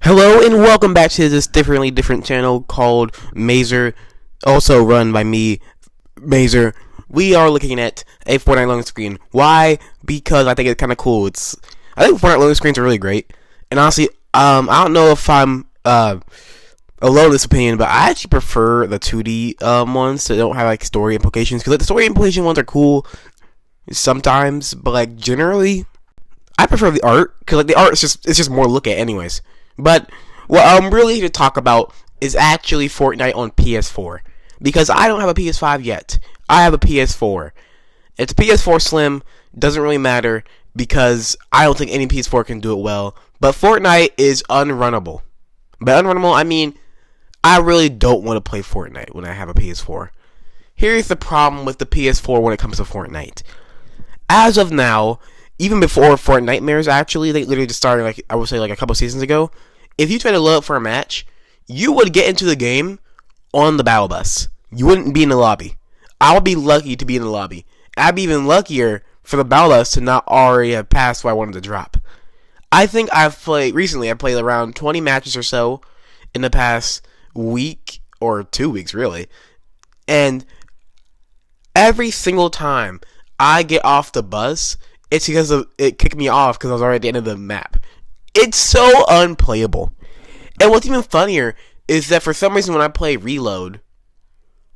Hello and welcome back to this different channel called Mazer, also run by me, Mazer. We are looking at a Fortnite loading screen. Why? Because I think it's kind of cool. I think Fortnite loading screens are really great. And honestly, I don't know if I'm alone in this opinion, but I actually prefer the 2D ones that don't have like story implications. Because like, the story implication ones are cool sometimes, but like generally, I prefer the art because like the art is just more to look at anyways. But what I'm really here to talk about is actually Fortnite on PS4. Because I don't have a PS5 yet. I have a PS4. It's a PS4 Slim. Doesn't really matter because I don't think any PS4 can do it well. But Fortnite is unrunnable. By unrunnable, I mean I really don't want to play Fortnite when I have a PS4. Here's the problem with the PS4 when it comes to Fortnite. As of now, even before Fortnitemares, actually, they literally just started, like, I would say, like, a couple seasons ago. If you tried to load up for a match, you would get into the game on the battle bus. You wouldn't be in the lobby. I would be lucky to be in the lobby. I'd be even luckier for the battle bus to not already have passed where I wanted to drop. I think I played around 20 matches or so in the past week, or 2 weeks, really. And every single time I get off the bus, it's because it kicked me off because I was already at the end of the map. It's so unplayable. And what's even funnier is that for some reason when I play Reload,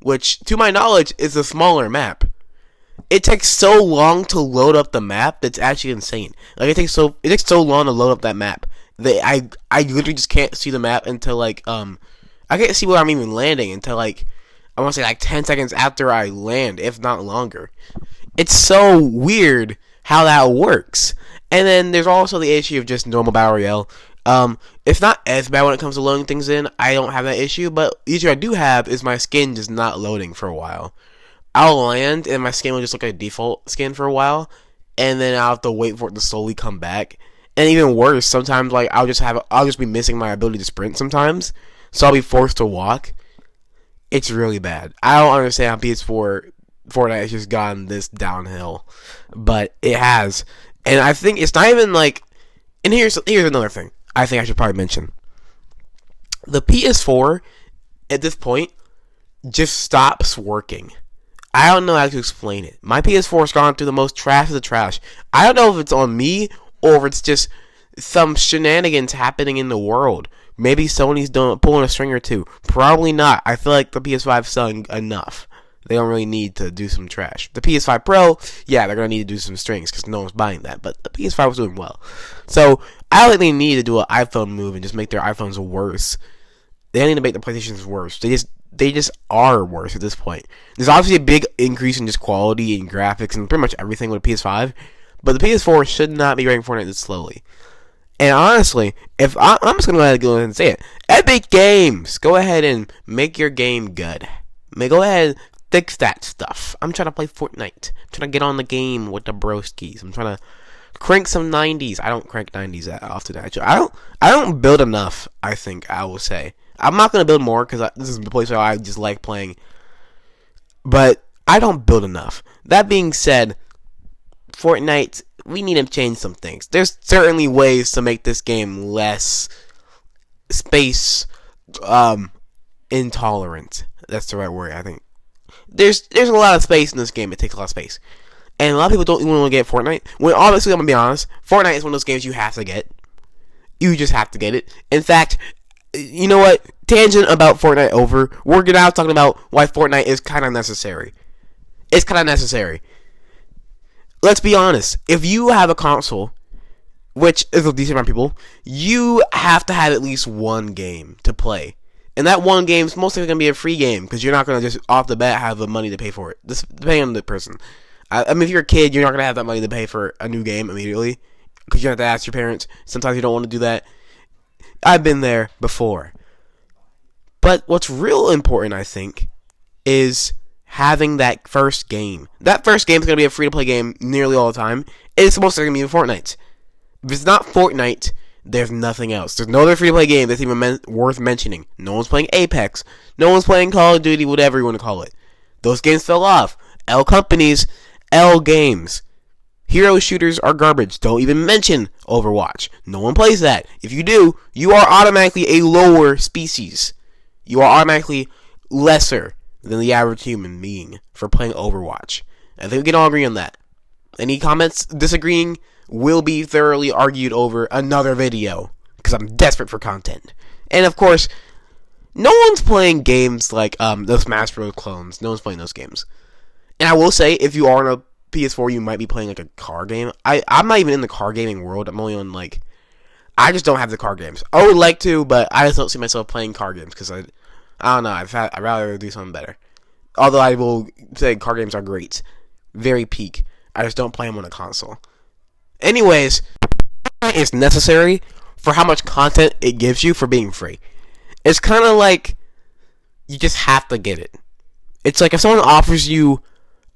which to my knowledge is a smaller map, it takes so long to load up the map that's actually insane. Like it takes so long to load up that map that I literally just can't see the map until like I can't see where I'm even landing until like I want to say like 10 seconds after I land, if not longer. It's so weird how that works. And then there's also the issue of just normal Battle Royale. It's not as bad when it comes to loading things in. I don't have that issue, but the issue I do have is my skin just not loading for a while. I'll land and my skin will just look like a default skin for a while, and then I'll have to wait for it to slowly come back. And even worse, sometimes like I'll just be missing my ability to sprint sometimes, so I'll be forced to walk. It's really bad. I don't understand how PS4 Fortnite has just gone this downhill, but it has. And I think it's not even like, and here's another thing I think I should probably mention. The PS4 at this point just stops working. I don't know how to explain it. My PS4 has gone through the most trash of the trash. I don't know if it's on me or if it's just some shenanigans happening in the world. Maybe Sony's pulling a string or two. Probably not. I feel like the PS5's selling enough. They don't really need to do some trash. The PS5 Pro, yeah, they're going to need to do some strings because no one's buying that. But the PS5 was doing well. So, I don't think they need to do an iPhone move and just make their iPhones worse. They don't need to make the PlayStations worse. They just are worse at this point. There's obviously a big increase in just quality and graphics and pretty much everything with the PS5. But the PS4 should not be running Fortnite this slowly. And honestly, if I'm just going to go ahead and say it. Epic Games, go ahead and make your game good. Go ahead and fix that stuff. I'm trying to play Fortnite. I'm trying to get on the game with the broskies. I'm trying to crank some 90s. I don't crank 90s that often, actually. I don't build enough, I think I will say. I'm not going to build more because this is the place where I just like playing. But I don't build enough. That being said, Fortnite, we need to change some things. There's certainly ways to make this game less space intolerant. That's the right word, I think. There's a lot of space in this game. It takes a lot of space. And a lot of people don't even want to get Fortnite. When obviously, I'm going to be honest, Fortnite is one of those games you have to get. You just have to get it. In fact, you know what? Tangent about Fortnite over. We're now talking about why Fortnite is kind of necessary. It's kind of necessary. Let's be honest. If you have a console, which is a decent amount of people, you have to have at least one game to play. And that one game is mostly going to be a free game because you're not going to just off the bat have the money to pay for it. This depending on the person. I mean, if you're a kid, you're not going to have that money to pay for a new game immediately because you have to ask your parents. Sometimes you don't want to do that. I've been there before. But what's real important, I think, is having that first game. That first game is going to be a free-to-play game nearly all the time. It's mostly going to be Fortnite. If it's not Fortnite, there's nothing else. There's no other free-to-play game that's even worth mentioning. No one's playing Apex. No one's playing Call of Duty, whatever you want to call it. Those games fell off. L companies, L games. Hero shooters are garbage. Don't even mention Overwatch. No one plays that. If you do, you are automatically a lower species. You are automatically lesser than the average human being for playing Overwatch. I think we can all agree on that. Any comments disagreeing will be thoroughly argued over another video, because I'm desperate for content. And of course, no one's playing games like those Smash Bros. Clones. No one's playing those games. And I will say, if you are on a PS4, you might be playing like a car game. I'm not even in the car gaming world. I'm only on I just don't have the car games. I would like to, but I just don't see myself playing car games because I don't know. I'd rather do something better. Although I will say car games are great, very peak. I just don't play them on a console. Anyways, it's necessary for how much content it gives you for being free. It's kind of like you just have to get it. It's like if someone offers you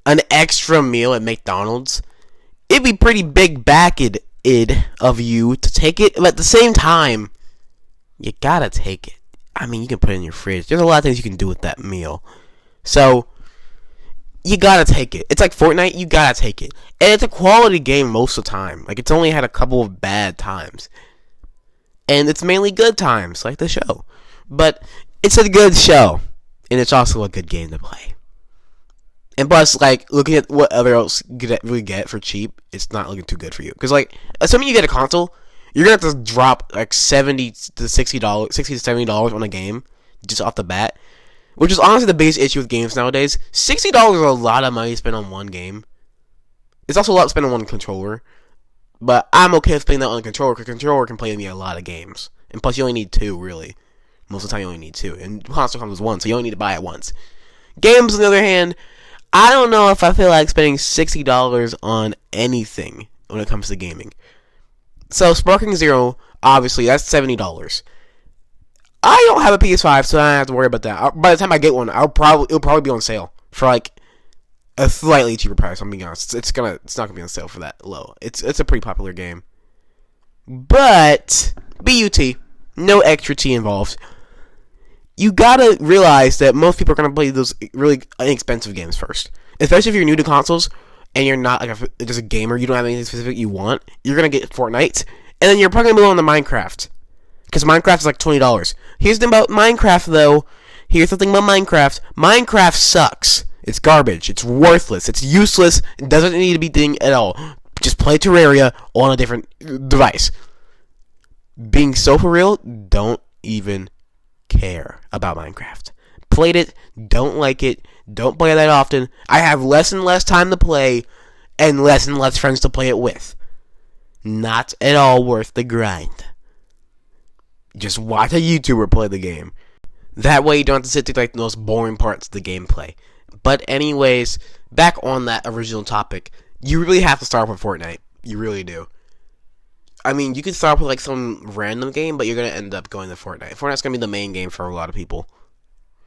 an extra meal at McDonald's, it'd be pretty big backed of you to take it, but at the same time, you gotta take it. I mean, you can put it in your fridge. There's a lot of things you can do with that meal. So, you gotta take it. It's like Fortnite, you gotta take it. And it's a quality game most of the time. Like, it's only had a couple of bad times. And it's mainly good times, like the show. But, it's a good show. And it's also a good game to play. And plus, looking at what other else we get for cheap, it's not looking too good for you. Because, assuming you get a console, you're going to have to drop, $70 to $70 on a game, just off the bat. Which is honestly the biggest issue with games nowadays. $60 is a lot of money to spend on one game. It's also a lot to spend on one controller. But I'm okay with spending that on a controller, because a controller can play me a lot of games. And plus, you only need two, really. Most of the time, you only need two. And console comes with one, so you only need to buy it once. Games, on the other hand, I don't know if I feel like spending $60 on anything when it comes to gaming. So, Sparking Zero, obviously, that's $70. I don't have a PS5, so I don't have to worry about that. By the time I get one, it'll probably be on sale for a slightly cheaper price. I'm being honest. It's not gonna be on sale for that low. It's a pretty popular game, but BUT, no extra T involved. You gotta realize that most people are gonna play those really inexpensive games first, especially if you're new to consoles and you're not just a gamer. You don't have anything specific you want. You're gonna get Fortnite, and then you're probably gonna move on to Minecraft. Because Minecraft is $20. Here's the thing about Minecraft, though. Here's the thing about Minecraft. Minecraft sucks. It's garbage. It's worthless. It's useless. It doesn't need to be doing at all. Just play Terraria on a different device. Being so for real, don't even care about Minecraft. Played it. Don't like it. Don't play it that often. I have less and less time to play and less friends to play it with. Not at all worth the grind. Just watch a YouTuber play the game. That way you don't have to sit through the most boring parts of the gameplay. But anyways, back on that original topic, you really have to start with Fortnite. You really do. I mean, you could start with some random game, but you're going to end up going to Fortnite. Fortnite's going to be the main game for a lot of people.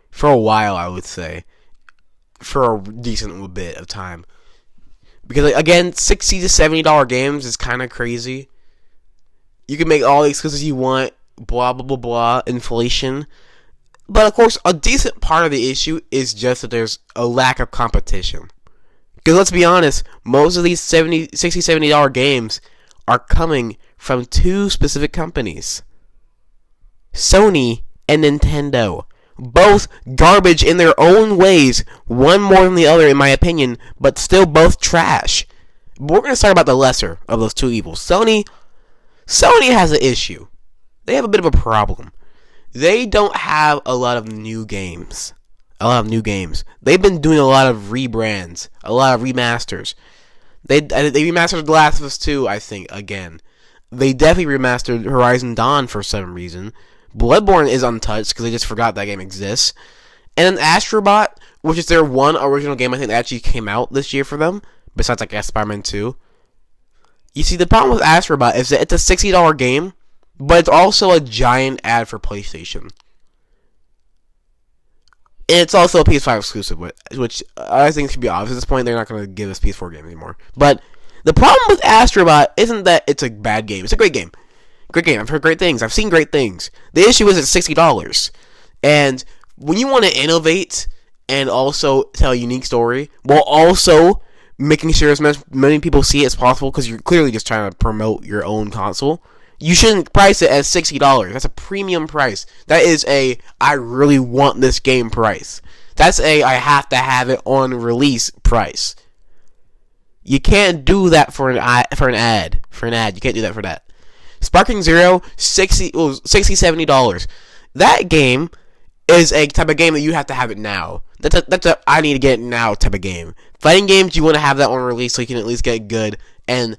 For a while, I would say. For a decent bit of time. Because, again, $60 to $70 games is kind of crazy. You can make all the exclusives you want. Blah, blah, blah, blah, inflation. But, of course, a decent part of the issue is just that there's a lack of competition. Because, let's be honest, most of these $60, $70 games are coming from two specific companies. Sony and Nintendo. Both garbage in their own ways. One more than the other, in my opinion, but still both trash. But we're going to talk about the lesser of those two evils. Sony has an issue. They have a bit of a problem. They don't have a lot of new games. They've been doing a lot of rebrands, a lot of remasters. They remastered The Last of Us 2, I think, again. They definitely remastered Horizon Dawn for some reason. Bloodborne is untouched because they just forgot that game exists. And then Astrobot, which is their one original game I think that actually came out this year for them, besides Spider-Man 2. You see, the problem with Astrobot is that it's a $60 game, but it's also a giant ad for PlayStation. And it's also a PS5 exclusive, which I think should be obvious at this point. They're not going to give us PS4 games anymore. But the problem with Astrobot isn't that it's a bad game. It's a great game. Great game. I've heard great things. I've seen great things. The issue is it's $60. And when you want to innovate and also tell a unique story, while also making sure as many people see it as possible because you're clearly just trying to promote your own console. You shouldn't price it as $60. That's a premium price. That is a I really want this game price. That's a I have to have it on release price. You can't do that for an ad. You can't do that for that. Sparking Zero, $60, $70. That game is a type of game that you have to have it now. That's a I need to get it now type of game. Fighting games, you want to have that on release so you can at least get good and,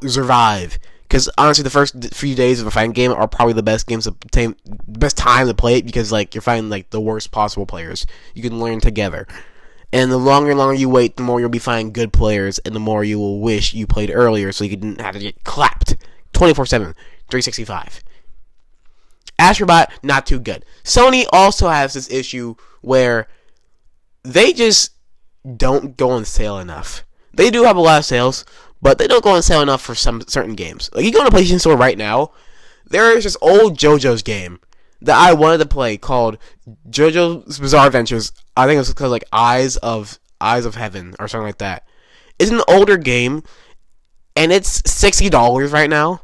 survive. Because honestly, the first few days of a fighting game are probably the best best time to play it because you're fighting the worst possible players. You can learn together. And the longer you wait, the more you'll be finding good players, and the more you will wish you played earlier so you didn't have to get clapped 24/7, 365. Astrobot, not too good. Sony also has this issue where they just don't go on sale enough. They do have a lot of sales, but they don't go on sale enough for some certain games. You go to the PlayStation Store right now, there is this old JoJo's game that I wanted to play called JoJo's Bizarre Adventures. I think it's called Eyes of Heaven or something like that. It's an older game, and it's $60 right now,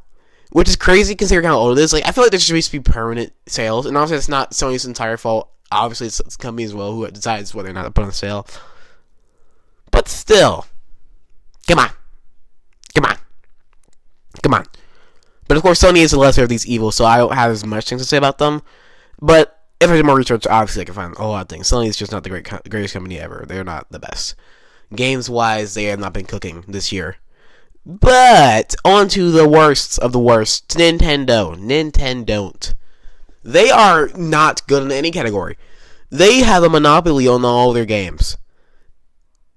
which is crazy considering how old it is. I feel like there should be permanent sales, and obviously it's not Sony's entire fault. Obviously it's the company as well who decides whether or not to put on sale. But still, come on. But of course, Sony is the lesser of these evils, so I don't have as much things to say about them. But if I do more research, obviously I can find a lot of things. Sony is just not the greatest company ever. They're not the best. Games-wise, they have not been cooking this year. But on to the worst of the worst, Nintendo. Nintendo. They are not good in any category. They have a monopoly on all their games.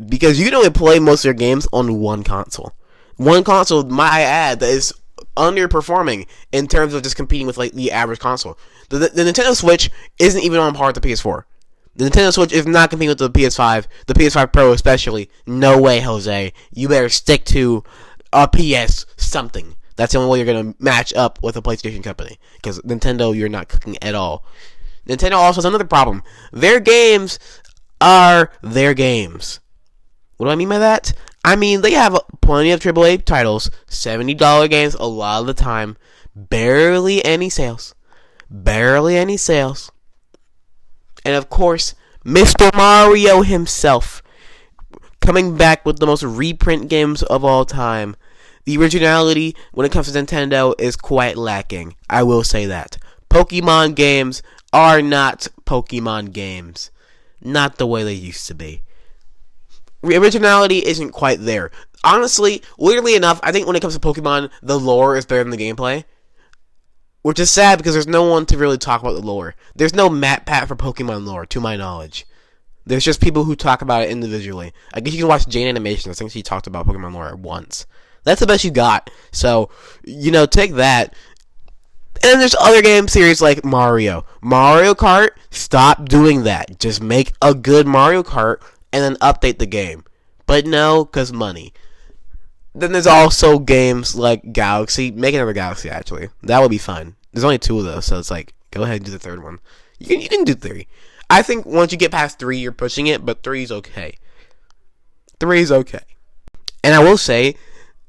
Because you can only play most of your games on one console. One console, might I add, that is underperforming in terms of just competing with the average console. The Nintendo Switch isn't even on par with the PS4. The Nintendo Switch is not competing with the PS5, the PS5 Pro especially. No way, Jose. You better stick to a PS something. That's the only way you're going to match up with a PlayStation company. Because Nintendo, you're not cooking at all. Nintendo also has another problem. Their games are their games. What do I mean by that? I mean, they have plenty of AAA titles, $70 games a lot of the time, barely any sales. And of course, Mr. Mario himself, coming back with the most reprint games of all time. The originality, when it comes to Nintendo, is quite lacking. I will say that. Pokemon games are not Pokemon games. Not the way they used to be. Originality isn't quite there. Honestly, weirdly enough, I think when it comes to Pokemon, the lore is better than the gameplay. Which is sad because there's no one to really talk about the lore. There's no MatPat for Pokemon lore, to my knowledge. There's just people who talk about it individually. I guess you can watch Jane Animation. I think she talked about Pokemon lore once. That's the best you got. So, take that. And then there's other game series like Mario. Mario Kart, stop doing that. Just make a good Mario Kart and then update the game. But no, because money. Then there's also games like Galaxy. Make another Galaxy, actually. That would be fun. There's only 2 of those, so it's go ahead and do the 3rd one. You can do 3. I think once you get past 3, you're pushing it, but 3 is okay. 3 is okay. And I will say,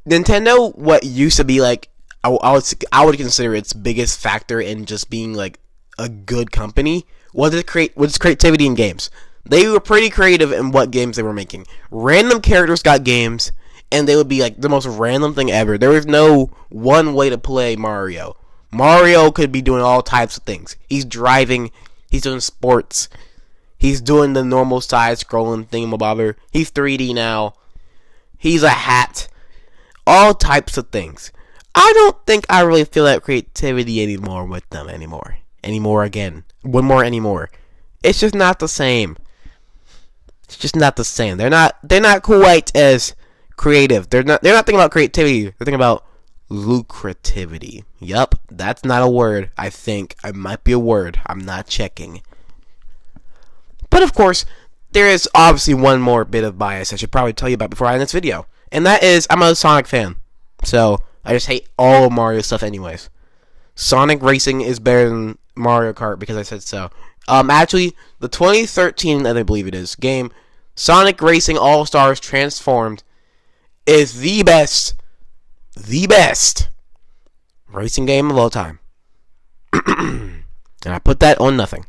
Nintendo, what used to be I would consider its biggest factor in just being a good company was its creativity in games. They were pretty creative in what games they were making. Random characters got games, and they would be the most random thing ever. There was no one way to play Mario. Mario could be doing all types of things. He's driving, he's doing sports, he's doing the normal side-scrolling thingamabobber. He's 3D now. He's a hat. All types of things. I don't think I really feel that creativity anymore with them anymore. One more anymore. It's just not the same. They're not quite as creative. They're not thinking about creativity. They're thinking about lucrativity. Yup, that's not a word. I think it might be a word. I'm not checking. But of course, there is obviously one more bit of bias I should probably tell you about before I end this video. And that is, I'm a Sonic fan. So, I just hate all of Mario stuff anyways. Sonic Racing is better than Mario Kart because I said so. Actually, the 2013, I believe it is, game, Sonic Racing All-Stars Transformed, is the best racing game of all time. And I put that on nothing.